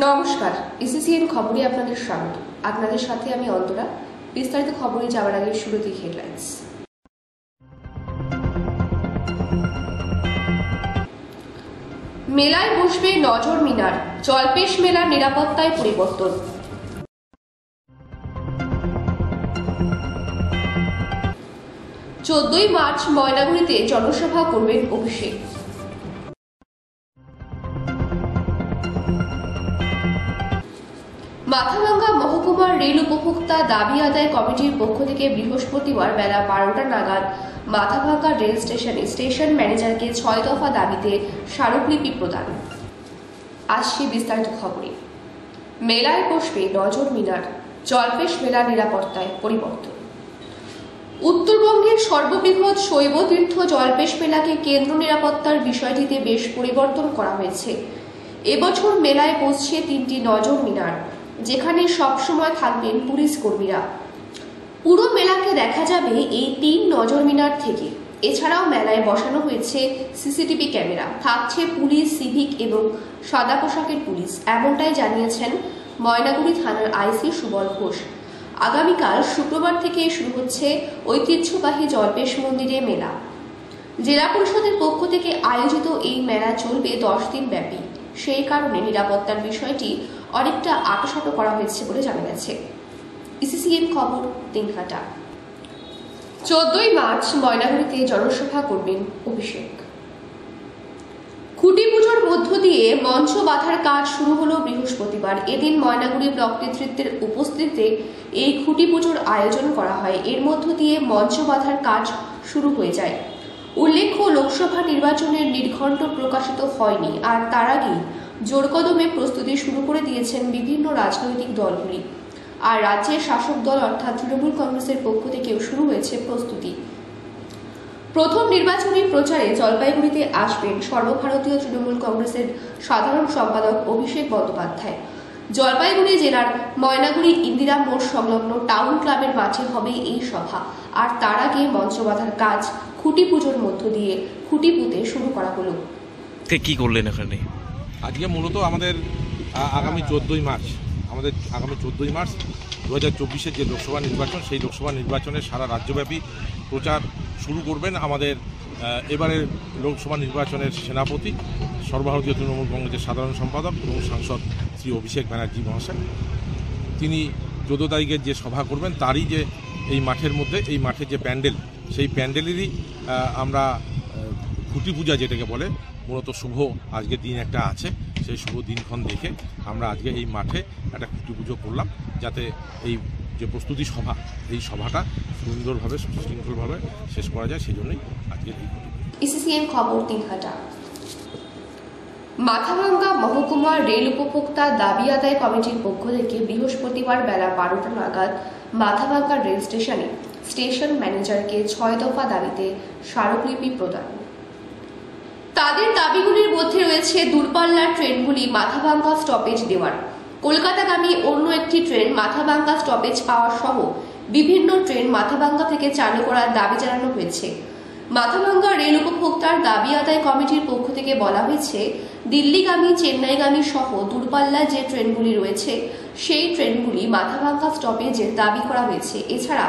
নমস্কার, ইসিসিএন খবরে আপনাদের স্বাগত। আপনাদের সাথে আমি অন্তরা। বিস্তারিত খবরে যাওয়ার আগে শুরুতেই হেডলাইন্স। মেলায় বসবে নজর মিনার, জলপেশ মেলার নিরাপত্তায় পরিবর্তন। চোদ্দই মার্চ ময়নাগুড়িতে জনসভা করবেন অভিষেক। মাথাভাঙ্গা মহকুমার রেল উপভোক্তা দাবি আদায় কমিটির পক্ষ থেকে বৃহস্পতিবার বেলা 12টা নাগাদ মাথাভাঙ্গা রেল স্টেশনে স্টেশন ম্যানেজারকে 6 দফা দাবিতে স্মারকলিপি প্রদান। আসছে বিস্তারিত খবরে। মেলায় বসবে নজর মিনার, জলপেশ মেলার নিরাপত্তায় পরিবর্তন। উত্তরবঙ্গের সর্ববৃহৎ শৈব তীর্থ জলপেশ মেলাকে কেন্দ্র নিরাপত্তার বিষয়টিতে বেশ পরিবর্তন করা হয়েছে। এবছর মেলায় বসছে 3টি নজর মিনার, যেখানে সবসময় থাকবেন পুলিশ কর্মীরা। পুরো মেলাকে দেখা যাবে এই 3 নজর মিনার থেকে। এছাড়াও মেলায় বসানো হয়েছে সিসিটিভি ক্যামেরা, থাকছে পুলিশ, সিভিক এবং সাদা পোশাকের পুলিশ, এমনটাই জানিয়েছেন ময়নাগুড়ি থানার আইসি সুবল ঘোষ। আগামীকাল শুক্রবার থেকে শুরু হচ্ছে ঐতিহ্যবাহী জলপেশ মন্দিরে মেলা। জেলা পরিষদের পক্ষ থেকে আয়োজিত এই মেলা চলবে 10 দিন ব্যাপী। সেই কারণে নিরাপত্তার বিষয়টি অনেকটা আঁটোসাঁটো করা হয়েছে বলে জানা গেছে। ইসিসিএন খবর দিনহাটা। 14ই মার্চ ময়নাগুড়িতে জনসভা করবেন অভিষেক। খুঁটি পুজোর মধ্য দিয়ে মঞ্চ বাঁধার কাজ শুরু হলো বৃহস্পতিবার। এদিন ময়নাগুড়ি ব্লক নেতৃত্বের উপস্থিতিতে এই খুঁটি পুজোর আয়োজন করা হয়। এর মধ্য দিয়ে মঞ্চ বাঁধার কাজ শুরু হয়ে যায়। উল্লেখ্য, লোকসভা নির্বাচনের নির্ঘণ্ট প্রকাশিত হয়নি, আর তার আগেই জোরকদমে প্রস্তুতি শুরু করে দিয়েছেন বিভিন্ন রাজনৈতিক দলগুলি। আর রাজ্যের শাসক দল অর্থাৎ তৃণমূল কংগ্রেসের পক্ষ থেকেও শুরু হয়েছে প্রস্তুতি। প্রথম নির্বাচনী প্রচারে জলপাইগুড়িতে আসবেন সর্বভারতীয় তৃণমূল কংগ্রেসের সাধারণ সম্পাদক অভিষেক বন্দ্যোপাধ্যায়। জলপাইগুড়ি জেলার ময়নাগুড়ি ইন্দিরা মোড় সংলগ্ন টাউন ক্লাবের মাঠে হবে এই সভা। আর তার আগে মঞ্চ বাঁধার কাজ খুঁটি পুজোর মধ্য দিয়ে খুঁটি পুঁতে শুরু করা হলো। কি করলেন এখানে? আজকে মূলত আমাদের আগামী 14ই মার্চ 2024-এর যে লোকসভা নির্বাচন, সেই লোকসভা নির্বাচনের সারা রাজ্যব্যাপী প্রচার শুরু করবেন আমাদের এবারের লোকসভা নির্বাচনের সেনাপতি, সর্বভারতীয় তৃণমূল কংগ্রেসের সাধারণ সম্পাদক এবং সাংসদ শ্রী অভিষেক ব্যানার্জি মহাশয়। তিনি 14 তারিখের যে সভা করবেন, তারই যে এই মাঠের মধ্যে, এই মাঠের যে প্যান্ডেল, সেই প্যান্ডেলেরই আমরা খুঁটি পূজা যেটাকে বলে, মূলত শুভ আজকের দিন একটা আছে, সেই শুভ দিনক্ষণ দেখে আমরা আজকে এই মাঠে একটা খুঁটি পুজো করলাম, যাতে এই যে প্রস্তুতি সভা, এই সভাটা সুন্দরভাবে সুশৃঙ্খলভাবে শেষ করা যায়, সেই জন্যই আজকে এই ইসিসিএন খবর দিনহাটা। মাথাভাঙ্গা মহকুমার রেল উপভোক্তা দাবি আদায় কমিটির পক্ষ থেকে বৃহস্পতিবার বেলা 12টা নাগাদ মাথাভাঙ্গা রেল স্টেশনে স্টেশন ম্যানেজারকে 6 দফা দাবিতে স্মারকলিপি প্রদান। তাদের দাবিগুলির মধ্যে রয়েছে দূরপাল্লার ট্রেনগুলি মাথাভাঙ্গা স্টপেজ দেওয়ার, কলকাতাগামী অন্য একটি ট্রেন মাথাভাঙ্গা স্টপেজ পাওয়া সহ বিভিন্ন ট্রেন মাথাভাঙ্গা থেকে চালু করার দাবি জানানো হয়েছে। মাথাভাঙ্গা রেল উপভোক্তার দাবি আদায় কমিটির পক্ষ থেকে বলা হয়েছে, দিল্লিগামী, চেন্নাইগামী সহ দূরপাল্লার যে ট্রেনগুলি রয়েছে, সেই ট্রেনগুলি মাথাভাঙ্গা স্টপেজের দাবি করা হয়েছে। এছাড়া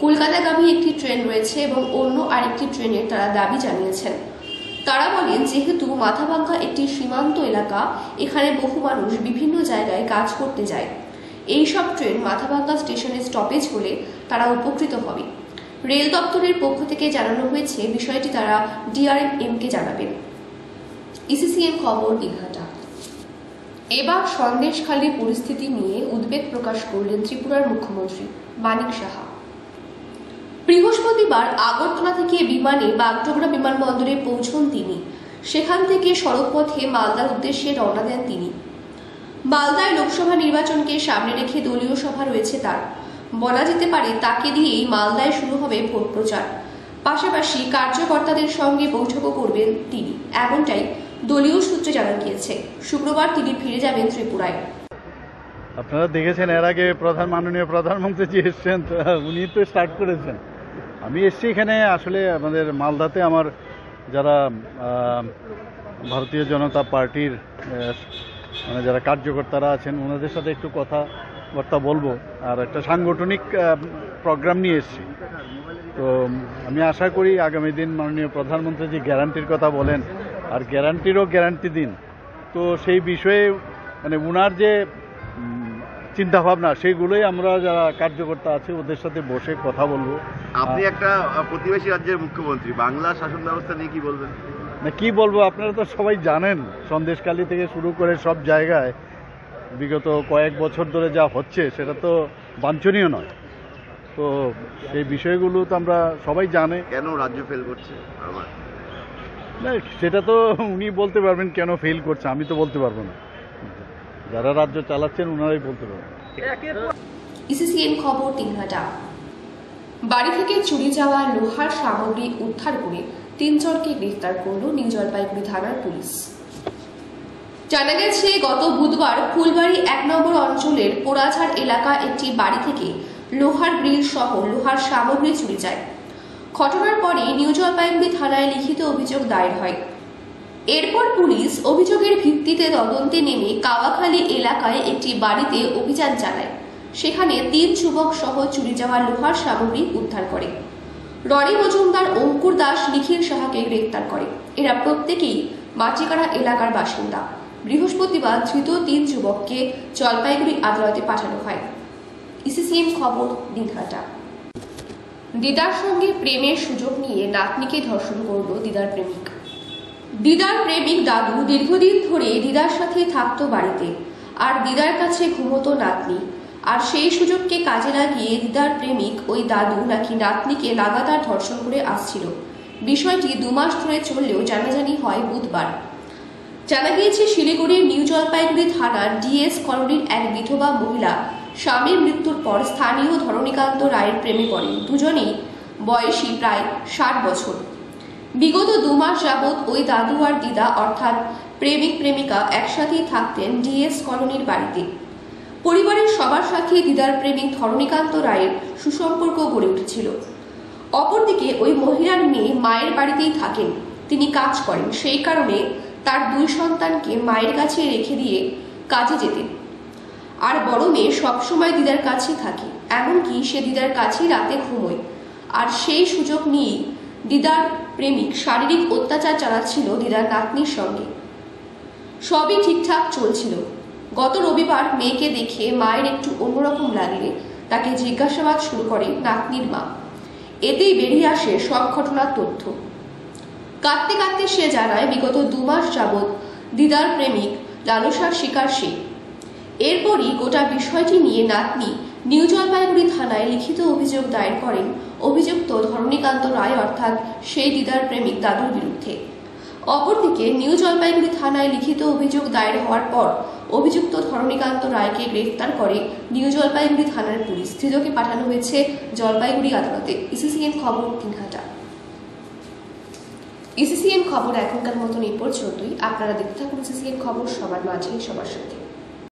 কলকাতাগামী একটি ট্রেন রয়েছে এবং অন্য আরেকটি ট্রেনের তারা দাবি জানিয়েছেন। তারা বলেন, যেহেতু মাথাভাঙ্গা একটি সীমান্ত এলাকা, এখানে বহু মানুষ বিভিন্ন জায়গায় কাজ করতে যায়। এই সব ট্রেন মাথাভাঙ্গা স্টেশনে স্টপেজ হলে তারা উপকৃত হবে। রেল দপ্তরের পক্ষ থেকে জানানো হয়েছে, বিষয়টি তারা ডিআরএম-কে জানাবেন। ইসিসিএন খবর দিনহাটা। এবার সন্দেশখালী পরিস্থিতি নিয়ে উদ্বেগ প্রকাশ করলেন ত্রিপুরার মুখ্যমন্ত্রী মানিক সাহা। বৃহস্পতিবার আগরতলা থেকে বিমানে বাগডোগরা বিমানবন্দরে পৌঁছন তিনি। সেখান থেকে সড়কপথে মালদার উদ্দেশ্যে রওনা দেন তিনি। মালদায় লোকসভা নির্বাচনকে সামনে রেখে দলীয় সভা রয়েছে তার। বলা যেতে পারে, তাকে দিয়েই মালদায় শুরু হবে ভোট প্রচার। পাশাপাশি কার্যকর্তাদের সঙ্গে বৈঠকও করবেন তিনি, এমনটাই দলীয় সূত্রে জানা গিয়েছে। শুক্রবার তিনি ফিরে যাবেন ত্রিপুরায়। আপনারা দেখেছেন, এর আগে মাননীয় প্রধানমন্ত্রী এসছেন, উনি তো স্টার্ট করেছেন। আমি এসছি এখানে আসলে আমাদের মালদাতে আমার যারা ভারতীয় জনতা পার্টির মানে যারা কার্যকর্তারা আছেন ওনাদের সাথে একটু কথাবার্তা বলবো, আর একটা সাংগঠনিক প্রোগ্রাম নিয়ে এসেছি। তো আমি আশা করি আগামী দিন মাননীয় প্রধানমন্ত্রী যে গ্যারান্টির কথা বলেন, আর গ্যারান্টিরও গ্যারান্টি দিন, তো সেই বিষয়ে মানে উনার যে চিন্তাভাবনা সেইগুলোই আমরা যারা কার্যকর্তা আছে ওদের সাথে বসে কথা বলবো। আপনি একটা প্রতিবেশী রাজ্যের মুখ্যমন্ত্রী, বাংলা শাসন ব্যবস্থা নিয়ে কি বলবেন? না কি বলবো, আপনারা তো সবাই জানেন সন্দেশখালী থেকে শুরু করে সব জায়গায় বিগত কয়েক বছর ধরে যা হচ্ছে সেটা তো বাঞ্ছনীয় নয়। তো সেই বিষয়গুলো তো আমরা সবাই জানে। কেন রাজ্য ফেল করছে আমার? না সেটা তো উনি বলতে পারবেন কেন ফেল করছে, আমি তো বলতে পারবো না। যারা রাজ্য চালাচ্ছেন ওনারাই বলতে পারবেন। ইসিসিএন খবর দিনহাটা। বাড়ি থেকে চুরি যাওয়া লোহার সামগ্রী উদ্ধার করে 3 জনকে গ্রেফতার করল নিউ জলপাইগুড়ি থানার পুলিশ। জানা গেছে গত বুধবার ফুলবাড়ি 1 নম্বর অঞ্চলের পোড়াঝাড় এলাকা একটি বাড়ি থেকে লোহার গ্রিল সহ লোহার সামগ্রী চুরি যায়। ঘটনার পরে নিউ জলপাইগুড়ি থানায় লিখিত অভিযোগ দায়ের হয়। এরপর পুলিশ অভিযোগের ভিত্তিতে তদন্তে নেমে কাওয়াখালী এলাকায় একটি বাড়িতে অভিযান চালায়। সেখানে 3 যুবক সহ চুরি যাওয়া লোহার সামগ্রী উদ্ধার করে। রনি মজুমদার, অঙ্কুর দাস, নিখিল সাহাকে গ্রেফতার করে। এরা প্রত্যেকেই মাটিকাড়া এলাকার বাসিন্দা। বৃহস্পতিবার ধৃত 3 যুবককে জলপাইগুড়ি আদালতে পাঠানো হয়। ইসিসিএন খবর দিনহাটা। দিদার সঙ্গে প্রেমের সুযোগ নিয়ে নাতনিকে ধর্ষণ করল দিদার প্রেমিক। দিদার প্রেমিক দাদু দীর্ঘদিন ধরে দিদার সাথে থাকতো বাড়িতে, আর দিদার কাছে ঘুমতো নাতনি। আর সেই সুযোগকে কাজে লাগিয়ে দিদার প্রেমিক ওই দাদু নাকি নাতনিকে লাগাতার ধর্ষণ করে আসছিল। বিষয়টি 2 মাস ধরে চললেও জানাজানি হয় বুধবার। জানা গিয়েছে শিলিগুড়ির নিউ জলপাইগুড়ি থানার ডিএস কলোনির এক বিধবা মহিলা স্বামীর মৃত্যুর পর স্থানীয় ধরণীকান্ত রায়ের প্রেমে পড়েন। দুজনেই বয়সী প্রায় 60 বছর। বিগত 2 মাস যাবৎ ওই দাদু আর দিদা অর্থাৎ প্রেমিক প্রেমিকা একসাথেই থাকতেন ডিএস কলোনির বাড়িতে। পরিবারের সবার সাথে দিদার প্রেমিক ধরণীকান্ত রায়ের সুসম্পর্ক গড়ে উঠেছিল। অপরদিকে ওই মহিলার মেয়ে মায়ের বাড়িতেই থাকেন, তিনি কাজ করেন, সেই কারণে তার 2 সন্তানকে মায়ের কাছে রেখে দিয়ে কাজে যেতেন। আর বড় মেয়ে সবসময় দিদার কাছেই থাকে, এমনকি সে দিদার কাছেই রাতে ঘুমোয়। আর সেই সুযোগ নিয়েই দিদার প্রেমিক শারীরিক অত্যাচার চালাচ্ছিল দিদার নাতনির সঙ্গে। সবই ঠিকঠাক চলছিল। গত রবিবার মেয়েকে দেখে মায়ের একটু অন্যরকম লাগলে তাকে জিজ্ঞাসাবাদ শুরু করে নাতনির মা। এতেই বেরিয়ে আসে সব ঘটনার তথ্য। কাঁদতে কাঁদতে সে জানায় বিগত 2 মাস যাবৎ দিদার প্রেমিক লালসার শিকার সে। এরপরই গোটা বিষয়টি নিয়ে নাতনি নিউ জলপাইগুড়ি থানায় লিখিত অভিযোগ দায়ের করেন অভিযুক্ত ধরণীকান্ত রায় অর্থাৎ সেই দিদার প্রেমিক দাদুর বিরুদ্ধে। অপরদিকে নিউ জলপাইগুড়ি থানায় লিখিত অভিযোগ দায়ের হওয়ার পর অভিযুক্ত ধরণীকান্ত রায়কে গ্রেফতার করে নিউ জলপাইগুড়ি থানার পুলিশ। ধৃতকে পাঠানো হয়েছে জলপাইগুড়ি আদালতে। ইসিসিএন খবর দিনহাটা। ইসিসিএন খবর এখনকার মতন এই পর্যন্তই। আপনারা দেখতে থাকুন ইসিসিএন খবর, সবার মাঝে সবার সাথে।